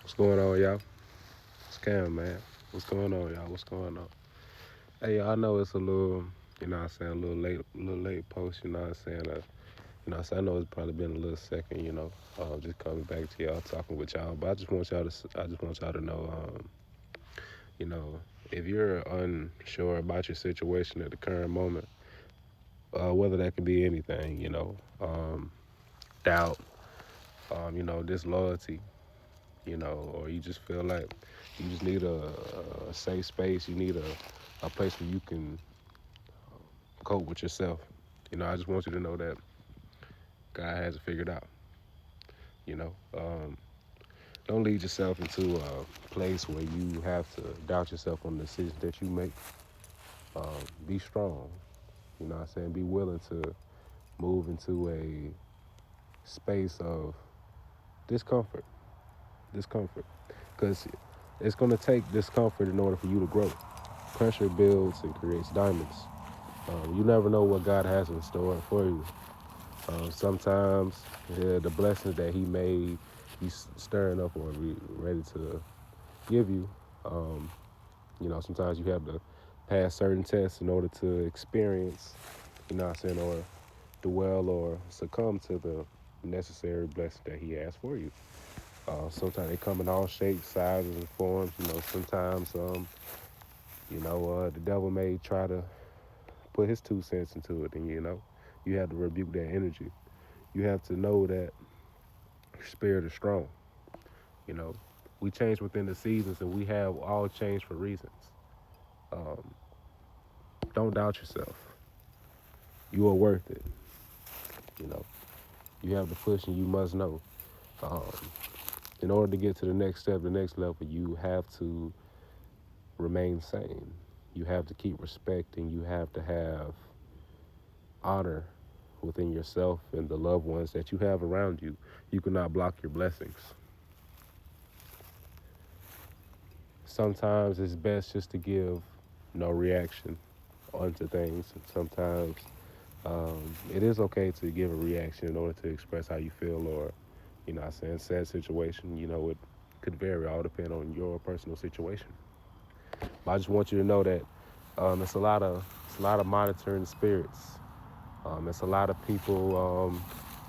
What's going on, y'all? It's Cam, man. What's going on, y'all? What's going on? Hey, I know it's a little, a little late post, I know it's probably been a little second, just coming back to y'all, talking with y'all. But I just want y'all to know, you know, if you're unsure about your situation at the current moment, whether that could be anything, doubt, disloyalty, or you just feel like you just need a safe space. You need a place where you can cope with yourself. I just want you to know that God has it figured out. You know, don't lead yourself into a place where you have to doubt yourself on the decisions that you make. Be strong. You know what I'm saying? Be willing to move into a space of discomfort. Discomfort. Because it's going to take discomfort in order for you to grow. Pressure builds and creates diamonds. You never know what God has in store for you. Sometimes the blessings that He may be stirring up or be ready to give you, sometimes you have to pass certain tests in order to experience, or dwell or succumb to the necessary blessing that He has for you. Sometimes they come in all shapes, sizes, and forms. Sometimes, the devil may try to put his 2 cents into it, and you have to rebuke that energy. You have to know that your spirit is strong. You know, we change within the seasons, and we have all changed for reasons. Um, don't doubt yourself. You are worth it. You know, you have the push, and you must know. Um, in order to get to the next step, the next level, you have to remain sane. You have to keep respect, and you have to have honor within yourself and the loved ones that you have around you. You cannot block your blessings. Sometimes it's best just to give no reaction onto things. Sometimes it is okay to give a reaction in order to express how you feel, or, sad situation. It could vary, all depend on your personal situation. But I just want you to know that it's a lot of monitoring spirits. It's a lot of people,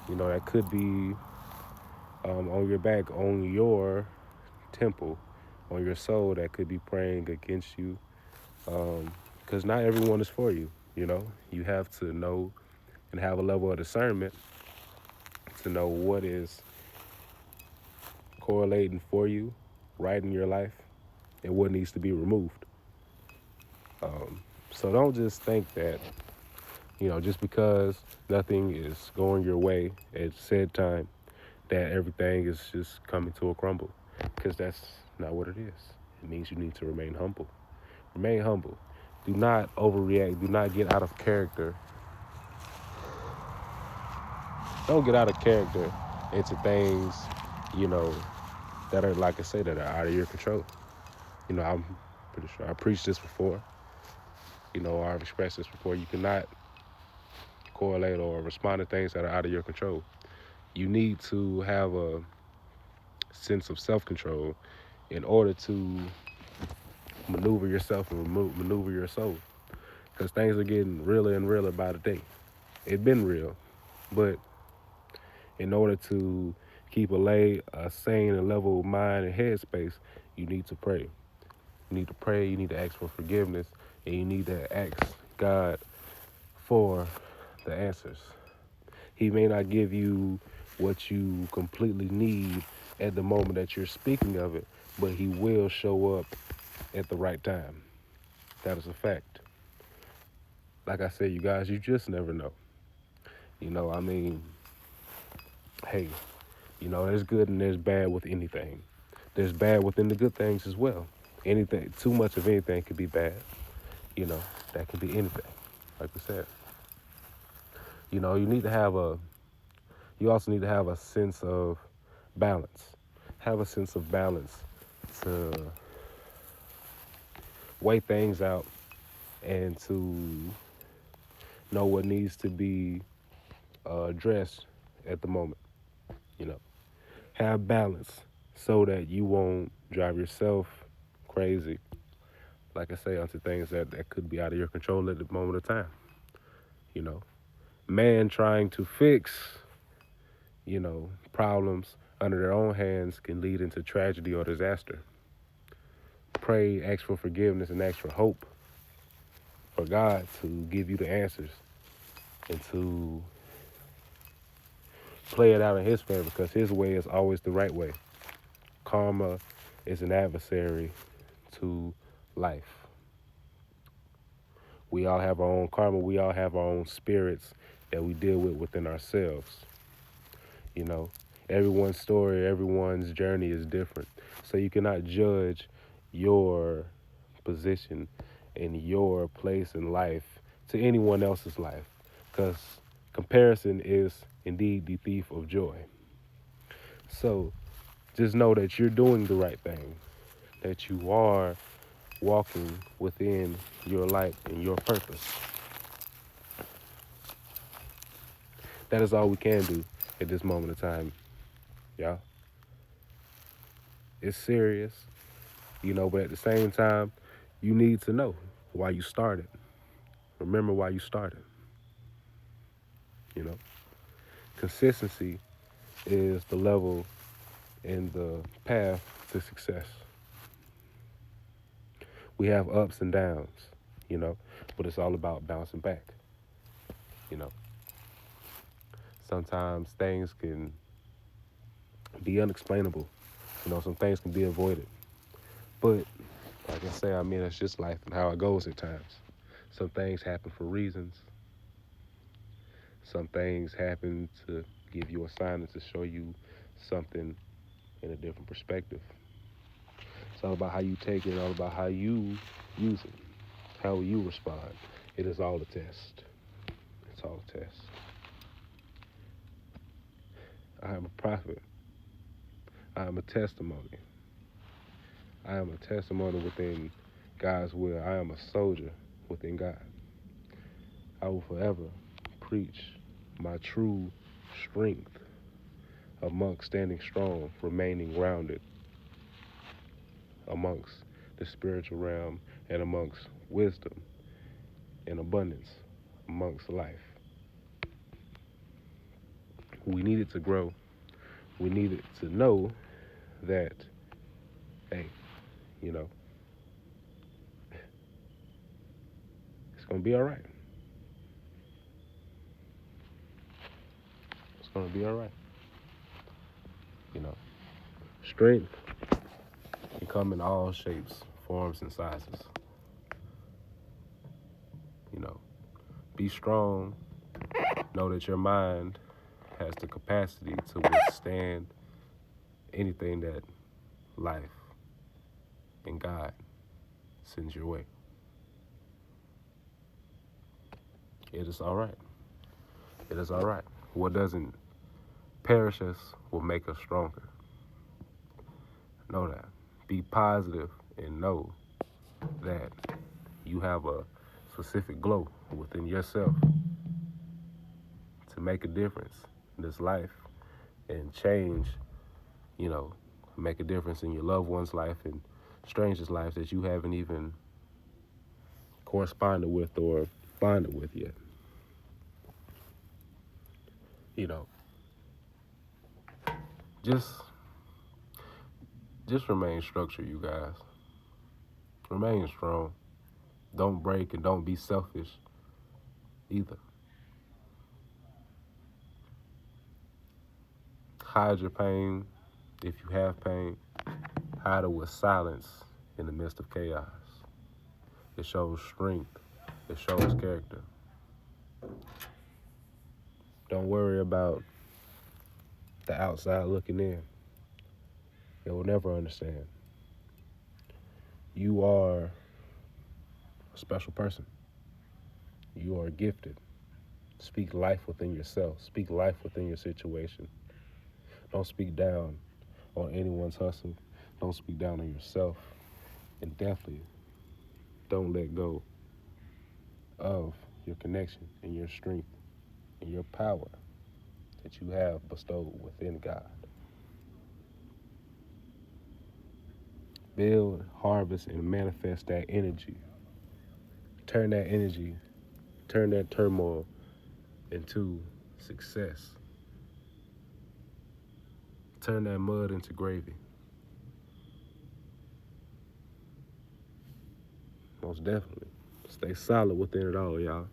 that could be on your back, on your temple, on your soul, that could be praying against you. Because not everyone is for you. You have to know and have a level of discernment to know what is correlating for you, right in your life, and what needs to be removed. So don't just think that, just because nothing is going your way at said time, that everything is just coming to a crumble. Because that's not what it is. It means you need to remain humble. Remain humble. Do not overreact. Do not get out of character. Don't get out of character into things, you know, that are, like I say, that are out of your control. I'm pretty sure I preached this before. I've expressed this before. You cannot correlate or respond to things that are out of your control. You need to have a sense of self-control in order to maneuver yourself and maneuver your soul. Because things are getting realer and realer by the day. It's been real, but in order to keep a sane and level mind and headspace, you need to pray. You need to pray, you need to ask for forgiveness, and you need to ask God for the answers. He may not give you what you completely need at the moment that you're speaking of it, but He will show up at the right time. That is a fact. Like I said, you guys, you just never know. I mean, hey, there's good and there's bad with anything. There's bad within the good things as well. Anything, too much of anything could be bad. That can be anything. Like we said, you need to have you also need to have a sense of balance. Have a sense of balance to weigh things out and to know what needs to be addressed at the moment. You know, have balance so that you won't drive yourself crazy, like I say, onto things that could be out of your control at the moment of time. You know, man trying to fix, problems under their own hands can lead into tragedy or disaster. Pray, ask for forgiveness, and ask for hope for God to give you the answers and to play it out in His favor because His way is always the right way. Karma is an adversary to life. We all have our own karma. We all have our own spirits that we deal with within ourselves. You know, everyone's story, everyone's journey is different. So you cannot judge your position and your place in life to anyone else's life because comparison is indeed the thief of joy. So just know that you're doing the right thing, that you are walking within your light and your purpose. That is all we can do at this moment of time, y'all. It's serious, but at the same time, you need to know why you started. Remember why you started. You know, consistency is the level and the path to success. We have ups and downs, but it's all about bouncing back. You know, sometimes things can be unexplainable. Some things can be avoided. But like I say, it's just life and how it goes at times. Some things happen for reasons. Some things happen to give you a sign and to show you something in a different perspective. It's all about how you take it, all about how you use it, how you respond. It is all a test. It's all a test. I am a prophet. I am a testimony. I am a testimony within God's will. I am a soldier within God. I will forever preach my true strength amongst standing strong, remaining grounded amongst the spiritual realm and amongst wisdom and abundance amongst life. We needed to grow. We needed to know that, hey, it's going to be all right. It's going to be all right. Strength can come in all shapes, forms, and sizes. Be strong. Know that your mind has the capacity to withstand anything that life and God sends your way. It is all right. It is all right. What doesn't perish us will make us stronger. Know that. Be positive and know that you have a specific glow within yourself to make a difference in this life and change, make a difference in your loved one's life and strangers' lives that you haven't even corresponded with or bonded with yet. Just remain structured, you guys. Remain strong. Don't break and don't be selfish either. Hide your pain if you have pain. Hide it with silence in the midst of chaos. It shows strength. It shows character. Don't worry about the outside looking in. They will never understand. You are a special person. You are gifted. Speak life within yourself. Speak life within your situation. Don't speak down on anyone's hustle. Don't speak down on yourself. And definitely don't let go of your connection and your strength and your power that you have bestowed within God. build, harvest, and manifest that energy. Turn that energy, turn that turmoil into success. Turn that mud into gravy. Most definitely. Stay solid within it all, y'all.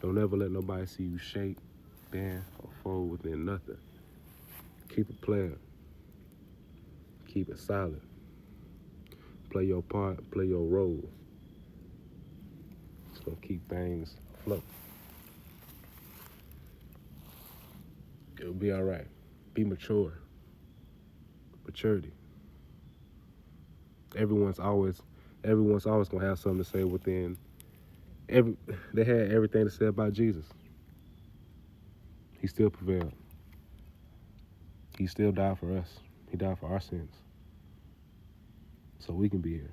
Don't ever let nobody see you shake, bend, or fold within nothing. Keep it playing. Keep it solid. Play your part, play your role. It's gonna keep things afloat. It'll be all right. Be mature. Maturity. Everyone's always gonna have something to say within they had everything to say about Jesus. He still prevailed. He still died for us. He died for our sins. So we can be here.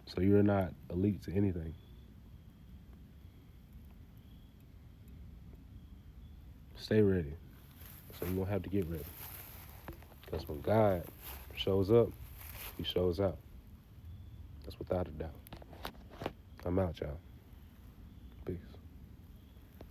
So you're not elite to anything. Stay ready. So you won't have to get ready. Because when God shows up, he shows out. That's without a doubt. I'm out, y'all.